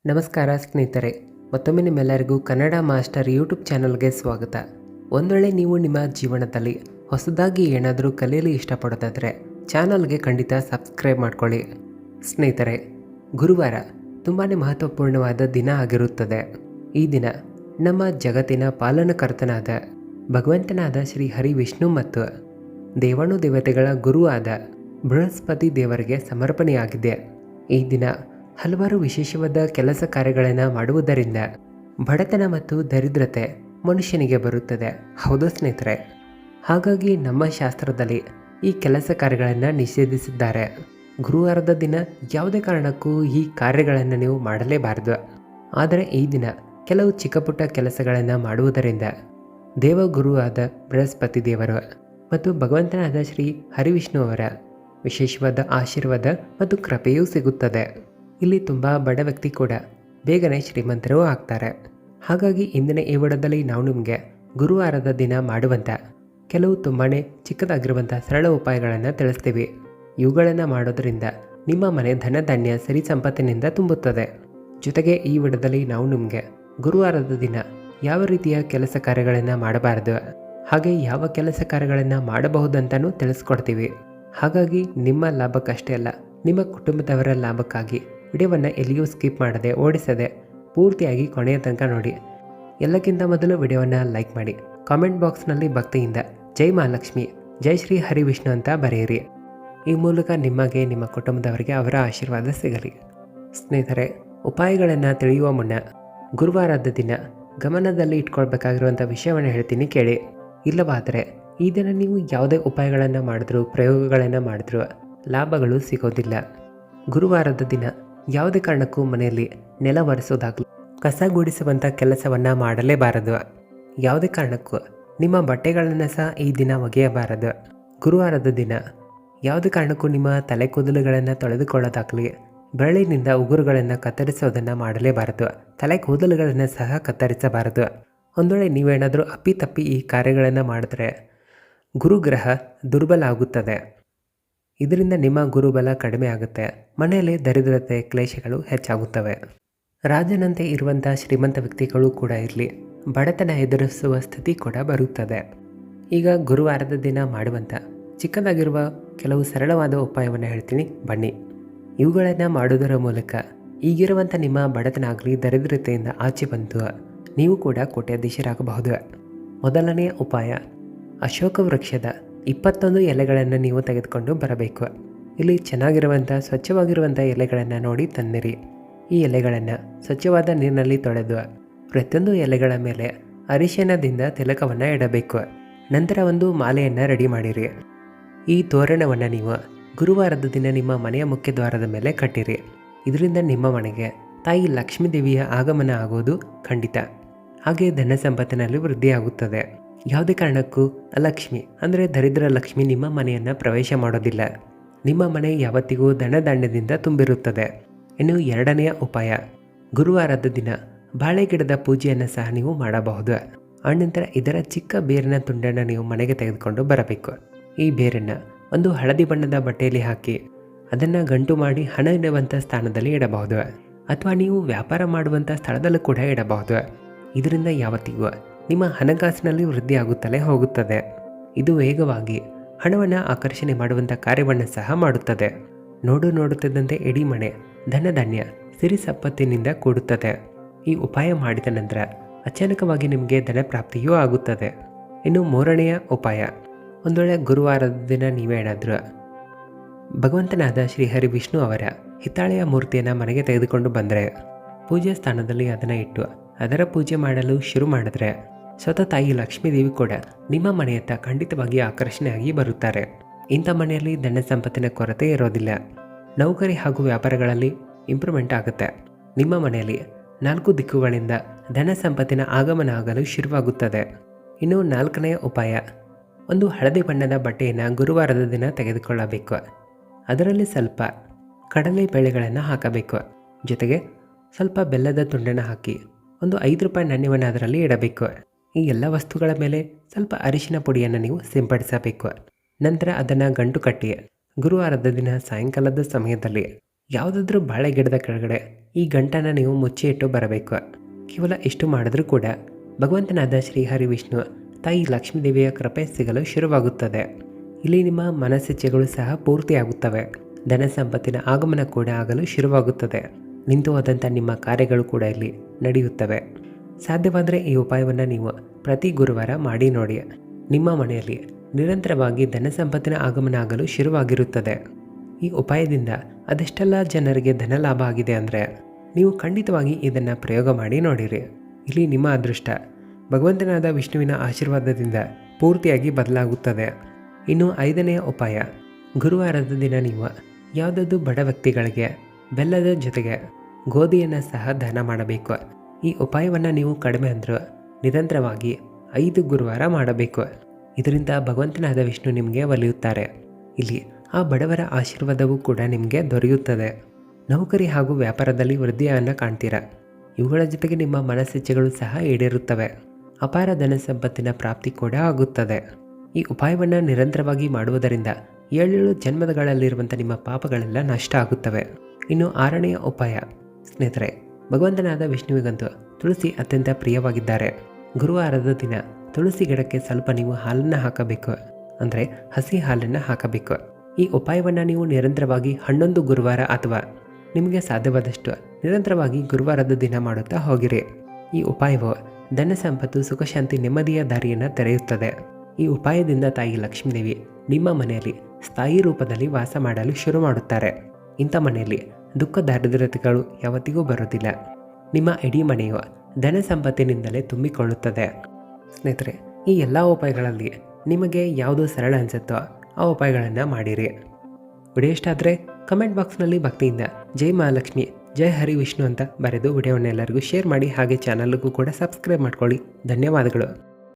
ನಮಸ್ಕಾರ ಸ್ನೇಹಿತರೆ, ಮತ್ತೊಮ್ಮೆ ನಿಮ್ಮೆಲ್ಲರಿಗೂ ಕನ್ನಡ ಮಾಸ್ಟರ್ ಯೂಟ್ಯೂಬ್ ಚಾನಲ್ಗೆ ಸ್ವಾಗತ. ಒಂದು ವೇಳೆ ನೀವು ನಿಮ್ಮ ಜೀವನದಲ್ಲಿ ಹೊಸದಾಗಿ ಏನಾದರೂ ಕಲಿಯಲು ಇಷ್ಟಪಡೋದಾದರೆ ಚಾನಲ್ಗೆ ಖಂಡಿತ ಸಬ್ಸ್ಕ್ರೈಬ್ ಮಾಡ್ಕೊಳ್ಳಿ. ಸ್ನೇಹಿತರೆ, ಗುರುವಾರ ತುಂಬಾ ಮಹತ್ವಪೂರ್ಣವಾದ ದಿನ ಆಗಿರುತ್ತದೆ. ಈ ದಿನ ನಮ್ಮ ಜಗತ್ತಿನ ಪಾಲನಕರ್ತನಾದ ಭಗವಂತನಾದ ಶ್ರೀ ಹರಿ ವಿಷ್ಣು ಮತ್ತು ದೇವಾನು ದೇವತೆಗಳ ಗುರು ಆದ ಬೃಹಸ್ಪತಿ ದೇವರಿಗೆ ಸಮರ್ಪಣೆಯಾಗಿದೆ. ಈ ದಿನ ಹಲವಾರು ವಿಶೇಷವಾದ ಕೆಲಸ ಕಾರ್ಯಗಳನ್ನು ಮಾಡುವುದರಿಂದ ಬಡತನ ಮತ್ತು ದರಿದ್ರತೆ ಮನುಷ್ಯನಿಗೆ ಬರುತ್ತದೆ. ಹೌದು ಸ್ನೇಹಿತರೆ, ಹಾಗಾಗಿ ನಮ್ಮ ಶಾಸ್ತ್ರದಲ್ಲಿ ಈ ಕೆಲಸ ಕಾರ್ಯಗಳನ್ನು ನಿಷೇಧಿಸಿದ್ದಾರೆ. ಗುರುವಾರದ ದಿನ ಯಾವುದೇ ಕಾರಣಕ್ಕೂ ಈ ಕಾರ್ಯಗಳನ್ನು ನೀವು ಮಾಡಲೇಬಾರದು. ಆದರೆ ಈ ದಿನ ಕೆಲವು ಚಿಕ್ಕ ಪುಟ್ಟ ಕೆಲಸಗಳನ್ನು ಮಾಡುವುದರಿಂದ ದೇವಗುರು ಆದ ಬೃಹಸ್ಪತಿ ದೇವರು ಮತ್ತು ಭಗವಂತನಾದ ಶ್ರೀ ಹರಿವಿಷ್ಣು ಅವರ ವಿಶೇಷವಾದ ಆಶೀರ್ವಾದ ಮತ್ತು ಕೃಪೆಯೂ ಸಿಗುತ್ತದೆ. ಇಲ್ಲಿ ತುಂಬ ಬಡ ವ್ಯಕ್ತಿ ಕೂಡ ಬೇಗನೆ ಶ್ರೀಮಂತರೂ ಆಗ್ತಾರೆ. ಹಾಗಾಗಿ ಇಂದಿನ ಈ ವಿಡಿಯೋದಲ್ಲಿ ನಾವು ನಿಮಗೆ ಗುರುವಾರದ ದಿನ ಮಾಡುವಂಥ ಕೆಲವು ತುಂಬಾ ಚಿಕ್ಕದಾಗಿರುವಂಥ ಸರಳ ಉಪಾಯಗಳನ್ನು ತಿಳಿಸ್ತೀವಿ. ಇವುಗಳನ್ನು ಮಾಡೋದರಿಂದ ನಿಮ್ಮ ಮನೆ ಧನಧಾನ್ಯ ಸಿರಿ ಸಂಪತ್ತಿನಿಂದ ತುಂಬುತ್ತದೆ. ಜೊತೆಗೆ ಈ ವಿಡಿಯೋದಲ್ಲಿ ನಾವು ನಿಮಗೆ ಗುರುವಾರದ ದಿನ ಯಾವ ರೀತಿಯ ಕೆಲಸ ಕಾರ್ಯಗಳನ್ನು ಮಾಡಬಾರದು, ಹಾಗೆ ಯಾವ ಕೆಲಸ ಕಾರ್ಯಗಳನ್ನು ಮಾಡಬಹುದಂತಲೂ ತಿಳಿಸ್ಕೊಡ್ತೀವಿ. ಹಾಗಾಗಿ ನಿಮ್ಮ ಲಾಭಕ್ಕಷ್ಟೇ ಅಲ್ಲ, ನಿಮ್ಮ ಕುಟುಂಬದವರ ಲಾಭಕ್ಕಾಗಿ ವಿಡಿಯೋವನ್ನು ಎಲ್ಲಿಯೂ ಸ್ಕಿಪ್ ಮಾಡದೆ ಓಡಿಸದೆ ಪೂರ್ತಿಯಾಗಿ ಕೊನೆಯ ತನಕ ನೋಡಿ. ಎಲ್ಲಕ್ಕಿಂತ ಮೊದಲು ವಿಡಿಯೋವನ್ನು ಲೈಕ್ ಮಾಡಿ, ಕಾಮೆಂಟ್ ಬಾಕ್ಸ್ನಲ್ಲಿ ಭಕ್ತಿಯಿಂದ ಜೈ ಮಹಾಲಕ್ಷ್ಮಿ, ಜೈ ಶ್ರೀ ಹರಿವಿಷ್ಣು ಅಂತ ಬರೆಯಿರಿ. ಈ ಮೂಲಕ ನಿಮಗೆ ನಿಮ್ಮ ಕುಟುಂಬದವರಿಗೆ ಅವರ ಆಶೀರ್ವಾದ ಸಿಗಲಿ. ಸ್ನೇಹಿತರೆ, ಉಪಾಯಗಳನ್ನು ತಿಳಿಯುವ ಮುನ್ನ ಗುರುವಾರದ ದಿನ ಗಮನದಲ್ಲಿ ಇಟ್ಕೊಳ್ಬೇಕಾಗಿರುವಂಥ ವಿಷಯವನ್ನು ಹೇಳ್ತೀನಿ, ಕೇಳಿ. ಇಲ್ಲವಾದರೆ ಈ ದಿನ ನೀವು ಯಾವುದೇ ಉಪಾಯಗಳನ್ನು ಮಾಡಿದ್ರೂ ಪ್ರಯೋಗಗಳನ್ನು ಮಾಡಿದ್ರೂ ಲಾಭಗಳು ಸಿಗೋದಿಲ್ಲ. ಗುರುವಾರದ ದಿನ ಯಾವುದೇ ಕಾರಣಕ್ಕೂ ಮನೆಯಲ್ಲಿ ನೆಲ ಒರೆಸೋದಾಗಲಿ, ಕಸ ಗುಡಿಸುವಂಥ ಕೆಲಸವನ್ನು ಮಾಡಲೇಬಾರದು. ಯಾವುದೇ ಕಾರಣಕ್ಕೂ ನಿಮ್ಮ ಬಟ್ಟೆಗಳನ್ನು ಸಹ ಈ ದಿನ ಒಗೆಯಬಾರದು. ಗುರುವಾರದ ದಿನ ಯಾವುದೇ ಕಾರಣಕ್ಕೂ ನಿಮ್ಮ ತಲೆ ಕೂದಲುಗಳನ್ನು ತೊಳೆದುಕೊಳ್ಳೋದಾಗಲಿ, ಬೆರಳಿನಿಂದ ಉಗುರುಗಳನ್ನು ಕತ್ತರಿಸೋದನ್ನು ಮಾಡಲೇಬಾರದು. ತಲೆ ಕೂದಲುಗಳನ್ನು ಸಹ ಕತ್ತರಿಸಬಾರದು. ಒಂದು ವೇಳೆ ನೀವೇನಾದರೂ ಅಪ್ಪಿತಪ್ಪಿ ಈ ಕಾರ್ಯಗಳನ್ನು ಮಾಡಿದ್ರೆ ಗುರುಗ್ರಹ ದುರ್ಬಲ ಆಗುತ್ತದೆ. ಇದರಿಂದ ನಿಮ್ಮ ಗುರುಬಲ ಕಡಿಮೆ ಆಗುತ್ತೆ. ಮನೆಯಲ್ಲಿ ದರಿದ್ರತೆ ಕ್ಲೇಶಗಳು ಹೆಚ್ಚಾಗುತ್ತವೆ. ರಾಜನಂತೆ ಇರುವಂಥ ಶ್ರೀಮಂತ ವ್ಯಕ್ತಿಗಳು ಕೂಡ ಇರಲಿ, ಬಡತನ ಎದುರಿಸುವ ಸ್ಥಿತಿ ಕೂಡ ಬರುತ್ತದೆ. ಈಗ ಗುರುವಾರದ ದಿನ ಮಾಡುವಂಥ ಚಿಕ್ಕದಾಗಿರುವ ಕೆಲವು ಸರಳವಾದ ಉಪಾಯವನ್ನು ಹೇಳ್ತೀನಿ, ಬನ್ನಿ. ಇವುಗಳನ್ನು ಮಾಡೋದರ ಮೂಲಕ ಈಗಿರುವಂಥ ನಿಮ್ಮ ಬಡತನ ಆಗಲಿ ದರಿದ್ರತೆಯಿಂದ ಆಚೆ ಬಂದು ನೀವು ಕೂಡ ಕೋಟ್ಯಾಧೀಶರಾಗಬಹುದು. ಮೊದಲನೆಯ ಉಪಾಯ, ಅಶೋಕ ವೃಕ್ಷದ 21 ಎಲೆಗಳನ್ನು ನೀವು ತೆಗೆದುಕೊಂಡು ಬರಬೇಕು. ಇಲ್ಲಿ ಚೆನ್ನಾಗಿರುವಂಥ ಸ್ವಚ್ಛವಾಗಿರುವಂಥ ಎಲೆಗಳನ್ನು ನೋಡಿ ತಂದಿರಿ. ಈ ಎಲೆಗಳನ್ನು ಸ್ವಚ್ಛವಾದ ನೀರಿನಲ್ಲಿ ತೊಳೆದು ಪ್ರತಿಯೊಂದು ಎಲೆಗಳ ಮೇಲೆ ಅರಿಶಿಣದಿಂದ ತಿಲಕವನ್ನು ಇಡಬೇಕು. ನಂತರ ಒಂದು ಮಾಲೆಯನ್ನು ರೆಡಿ ಮಾಡಿರಿ. ಈ ತೋರಣವನ್ನು ನೀವು ಗುರುವಾರದ ದಿನ ನಿಮ್ಮ ಮನೆಯ ಮುಖ್ಯ ದ್ವಾರದ ಮೇಲೆ ಕಟ್ಟಿರಿ. ಇದರಿಂದ ನಿಮ್ಮ ಮನೆಗೆ ತಾಯಿ ಲಕ್ಷ್ಮೀ ದೇವಿಯ ಆಗಮನ ಆಗೋದು ಖಂಡಿತ. ಹಾಗೆ ಧನ ಸಂಪತ್ತಿನಲ್ಲಿ ವೃದ್ಧಿಯಾಗುತ್ತದೆ. ಯಾವುದೇ ಕಾರಣಕ್ಕೂ ಅಲಕ್ಷ್ಮಿ ಅಂದರೆ ದರಿದ್ರ ಲಕ್ಷ್ಮಿ ನಿಮ್ಮ ಮನೆಯನ್ನು ಪ್ರವೇಶ ಮಾಡೋದಿಲ್ಲ. ನಿಮ್ಮ ಮನೆ ಯಾವತ್ತಿಗೂ ಧನಧಾನ್ಯದಿಂದ ತುಂಬಿರುತ್ತದೆ. ಇನ್ನು ಎರಡನೆಯ ಉಪಾಯ, ಗುರುವಾರದ ದಿನ ಬಾಳೆ ಗಿಡದ ಪೂಜೆಯನ್ನು ಸಹ ನೀವು ಮಾಡಬಹುದು. ಆನಂತರ ಇದರ ಚಿಕ್ಕ ಬೇರಿನ ತುಂಡನ್ನು ನೀವು ಮನೆಗೆ ತೆಗೆದುಕೊಂಡು ಬರಬೇಕು. ಈ ಬೇರನ್ನು ಒಂದು ಹಳದಿ ಬಣ್ಣದ ಬಟ್ಟೆಯಲ್ಲಿ ಹಾಕಿ ಅದನ್ನು ಗಂಟು ಮಾಡಿ ಹಣ ಇಡುವಂಥ ಸ್ಥಾನದಲ್ಲಿ ಇಡಬಹುದು, ಅಥವಾ ನೀವು ವ್ಯಾಪಾರ ಮಾಡುವಂಥ ಸ್ಥಳದಲ್ಲೂ ಕೂಡ ಇಡಬಹುದು. ಇದರಿಂದ ಯಾವತ್ತಿಗೂ ನಿಮ್ಮ ಹಣಕಾಸಿನಲ್ಲಿ ವೃದ್ಧಿಯಾಗುತ್ತಲೇ ಹೋಗುತ್ತದೆ. ಇದು ವೇಗವಾಗಿ ಹಣವನ್ನು ಆಕರ್ಷಣೆ ಮಾಡುವಂಥ ಕಾರ್ಯವನ್ನು ಸಹ ಮಾಡುತ್ತದೆ. ನೋಡುತ್ತಿದ್ದಂತೆ ಇಡೀ ಮನೆ ಧನಧಾನ್ಯ ಸಿರಿ ಸಂಪತ್ತಿನಿಂದ ಕೂಡುತ್ತದೆ. ಈ ಉಪಾಯ ಮಾಡಿದ ನಂತರ ಅಚಾನಕವಾಗಿ ನಿಮಗೆ ಧನ ಪ್ರಾಪ್ತಿಯೂ ಆಗುತ್ತದೆ. ಇನ್ನು ಮೂರನೆಯ ಉಪಾಯ, ಒಂದು ವೇಳೆ ಗುರುವಾರದ ದಿನ ನೀವೇನಾದರೂ ಭಗವಂತನಾದ ಶ್ರೀ ಹರಿ ವಿಷ್ಣು ಅವರ ಹಿತ್ತಾಳೆಯ ಮೂರ್ತಿಯನ್ನು ಮನೆಗೆ ತೆಗೆದುಕೊಂಡು ಬಂದರೆ ಪೂಜೆ ಸ್ಥಾನದಲ್ಲಿ ಅದನ್ನು ಇಟ್ಟು ಅದರ ಪೂಜೆ ಮಾಡಲು ಶುರು ಮಾಡಿದ್ರೆ ಸ್ವತಃ ತಾಯಿ ಲಕ್ಷ್ಮೀ ದೇವಿ ಕೂಡ ನಿಮ್ಮ ಮನೆಯತ್ತ ಖಂಡಿತವಾಗಿ ಆಕರ್ಷಣೆಯಾಗಿ ಬರುತ್ತಾರೆ. ಇಂಥ ಮನೆಯಲ್ಲಿ ಧನ ಸಂಪತ್ತಿನ ಕೊರತೆ ಇರೋದಿಲ್ಲ. ನೌಕರಿ ಹಾಗೂ ವ್ಯಾಪಾರಗಳಲ್ಲಿ ಇಂಪ್ರೂವ್ಮೆಂಟ್ ಆಗುತ್ತೆ. ನಿಮ್ಮ ಮನೆಯಲ್ಲಿ 4 ದಿಕ್ಕುಗಳಿಂದ ಧನ ಸಂಪತ್ತಿನ ಆಗಮನ ಆಗಲು ಶುರುವಾಗುತ್ತದೆ. ಇನ್ನು ನಾಲ್ಕನೆಯ ಉಪಾಯ, ಒಂದು ಹಳದಿ ಬಣ್ಣದ ಬಟ್ಟೆಯನ್ನು ಗುರುವಾರದ ದಿನ ತೆಗೆದುಕೊಳ್ಳಬೇಕು. ಅದರಲ್ಲಿ ಸ್ವಲ್ಪ ಕಡಲೆ ಬೇಳೆಗಳನ್ನು ಹಾಕಬೇಕು. ಜೊತೆಗೆ ಸ್ವಲ್ಪ ಬೆಲ್ಲದ ತುಂಡನ್ನು ಹಾಕಿ ಒಂದು 5 ರೂಪಾಯಿ ನಾಣ್ಯವನ್ನು ಅದರಲ್ಲಿ ಇಡಬೇಕು. ಈ ಎಲ್ಲ ವಸ್ತುಗಳ ಮೇಲೆ ಸ್ವಲ್ಪ ಅರಿಶಿನ ಪುಡಿಯನ್ನು ನೀವು ಸಿಂಪಡಿಸಬೇಕು. ನಂತರ ಅದನ್ನು ಗಂಟು ಕಟ್ಟಿ ಗುರುವಾರದ ದಿನ ಸಾಯಂಕಾಲದ ಸಮಯದಲ್ಲಿ ಯಾವುದಾದ್ರೂ ಬಾಳೆ ಗಿಡದ ಕೆಳಗಡೆ ಈ ಗಂಟನ್ನು ನೀವು ಮುಚ್ಚಿ ಇಟ್ಟು ಬರಬೇಕು. ಕೇವಲ ಇಷ್ಟು ಮಾಡಿದ್ರೂ ಕೂಡ ಭಗವಂತನಾದ ಶ್ರೀಹರಿ ವಿಷ್ಣು ತಾಯಿ ಲಕ್ಷ್ಮೀದೇವಿಯ ಕೃಪೆ ಸಿಗಲು ಶುರುವಾಗುತ್ತದೆ. ಇಲ್ಲಿ ನಿಮ್ಮ ಮನಸ್ಸಿಚ್ಛೆಗಳು ಸಹ ಪೂರ್ತಿಯಾಗುತ್ತವೆ. ಧನ ಸಂಪತ್ತಿನ ಆಗಮನ ಕೂಡ ಆಗಲು ಶುರುವಾಗುತ್ತದೆ. ನಿಂತು ಹೋದಂಥ ನಿಮ್ಮ ಕಾರ್ಯಗಳು ಕೂಡ ಇಲ್ಲಿ ನಡೆಯುತ್ತವೆ. ಸಾಧ್ಯವಾದರೆ ಈ ಉಪಾಯವನ್ನು ನೀವು ಪ್ರತಿ ಗುರುವಾರ ಮಾಡಿ ನೋಡಿ. ನಿಮ್ಮ ಮನೆಯಲ್ಲಿ ನಿರಂತರವಾಗಿ ಧನ ಸಂಪತ್ತಿನ ಆಗಮನ ಆಗಲು ಶುರುವಾಗಿರುತ್ತದೆ. ಈ ಉಪಾಯದಿಂದ ಅದೆಷ್ಟೆಲ್ಲ ಜನರಿಗೆ ಧನ ಲಾಭ ಆಗಿದೆ ಅಂದರೆ ನೀವು ಖಂಡಿತವಾಗಿ ಇದನ್ನು ಪ್ರಯೋಗ ಮಾಡಿ ನೋಡಿರಿ. ಇಲ್ಲಿ ನಿಮ್ಮ ಅದೃಷ್ಟ ಭಗವಂತನಾದ ವಿಷ್ಣುವಿನ ಆಶೀರ್ವಾದದಿಂದ ಪೂರ್ತಿಯಾಗಿ ಬದಲಾಗುತ್ತದೆ. ಇನ್ನು 5ನೆಯ ಉಪಾಯ, ಗುರುವಾರದ ದಿನ ನೀವು ಯಾವುದಾದ್ರೂ ಬಡ ವ್ಯಕ್ತಿಗಳಿಗೆ ಬೆಲ್ಲದ ಜೊತೆಗೆ ಗೋಧಿಯನ್ನು ಸಹ ದಾನ ಮಾಡಬೇಕು. ಈ ಉಪಾಯವನ್ನು ನೀವು ಕಡಿಮೆ ಅಂದರೂ ನಿರಂತರವಾಗಿ 5 ಗುರುವಾರ ಮಾಡಬೇಕು. ಇದರಿಂದ ಭಗವಂತನಾದ ವಿಷ್ಣು ನಿಮಗೆ ಒಲಿಯುತ್ತಾರೆ. ಇಲ್ಲಿ ಆ ಬಡವರ ಆಶೀರ್ವಾದವೂ ಕೂಡ ನಿಮಗೆ ದೊರೆಯುತ್ತದೆ. ನೌಕರಿ ಹಾಗೂ ವ್ಯಾಪಾರದಲ್ಲಿ ವೃದ್ಧಿಯನ್ನು ಕಾಣ್ತೀರಾ. ಇವುಗಳ ಜೊತೆಗೆ ನಿಮ್ಮ ಮನಸ್ಸಿಚ್ಛೆಗಳು ಸಹ ಈಡೇರುತ್ತವೆ. ಅಪಾರ ಧನ ಸಂಪತ್ತಿನ ಪ್ರಾಪ್ತಿ ಕೂಡ ಆಗುತ್ತದೆ. ಈ ಉಪಾಯವನ್ನು ನಿರಂತರವಾಗಿ ಮಾಡುವುದರಿಂದ 7 ಜನ್ಮಗಳಲ್ಲಿರುವಂಥ ನಿಮ್ಮ ಪಾಪಗಳೆಲ್ಲ ನಷ್ಟ ಆಗುತ್ತವೆ. ಇನ್ನು 6ನೆಯ ಉಪಾಯ ಸ್ನೇಹಿತರೆ, ಭಗವಂತನಾದ ವಿಷ್ಣುವಿಗಂತೂ ತುಳಸಿ ಅತ್ಯಂತ ಪ್ರಿಯವಾಗಿದ್ದಾರೆ. ಗುರುವಾರದ ದಿನ ತುಳಸಿ ಗಿಡಕ್ಕೆ ಸ್ವಲ್ಪ ನೀವು ಹಾಲನ್ನು ಹಾಕಬೇಕು, ಅಂದರೆ ಹಸಿ ಹಾಲನ್ನು ಹಾಕಬೇಕು. ಈ ಉಪಾಯವನ್ನು ನೀವು ನಿರಂತರವಾಗಿ 11 ಗುರುವಾರ ಅಥವಾ ನಿಮಗೆ ಸಾಧ್ಯವಾದಷ್ಟು ನಿರಂತರವಾಗಿ ಗುರುವಾರದ ದಿನ ಮಾಡುತ್ತಾ ಹೋಗಿರಿ. ಈ ಉಪಾಯವು ಧನ ಸಂಪತ್ತು, ಸುಖಶಾಂತಿ, ನೆಮ್ಮದಿಯ ದಾರಿಯನ್ನು ತೆರೆಯುತ್ತದೆ. ಈ ಉಪಾಯದಿಂದ ತಾಯಿ ಲಕ್ಷ್ಮೀದೇವಿ ನಿಮ್ಮ ಮನೆಯಲ್ಲಿ ಸ್ಥಾಯಿ ರೂಪದಲ್ಲಿ ವಾಸ ಮಾಡಲು ಶುರು ಮಾಡುತ್ತಾರೆ. ಇಂಥ ಮನೆಯಲ್ಲಿ ದುಃಖ ದಾರಿದ್ರ್ಯತೆಗಳು ಯಾವತ್ತಿಗೂ ಬರುವುದಿಲ್ಲ. ನಿಮ್ಮ ಇಡೀ ಮನೆಯು ಧನ ಸಂಪತ್ತಿನಿಂದಲೇ ತುಂಬಿಕೊಳ್ಳುತ್ತದೆ. ಸ್ನೇಹಿತರೆ, ಈ ಎಲ್ಲ ಉಪಾಯಗಳಲ್ಲಿ ನಿಮಗೆ ಯಾವುದು ಸರಳ ಅನಿಸುತ್ತೋ ಆ ಉಪಾಯಗಳನ್ನು ಮಾಡಿರಿ. ವಿಡಿಯೋ ಇಷ್ಟ ಆದರೆ ಕಮೆಂಟ್ ಬಾಕ್ಸ್ನಲ್ಲಿ ಭಕ್ತಿಯಿಂದ ಜೈ ಮಹಾಲಕ್ಷ್ಮಿ, ಜೈ ಹರಿ ವಿಷ್ಣು ಅಂತ ಬರೆದು ವಿಡಿಯೋವನ್ನೆಲ್ಲರಿಗೂ ಶೇರ್ ಮಾಡಿ. ಹಾಗೆ ಚಾನಲ್ಗೂ ಕೂಡ ಸಬ್ಸ್ಕ್ರೈಬ್ ಮಾಡ್ಕೊಳ್ಳಿ. ಧನ್ಯವಾದಗಳು.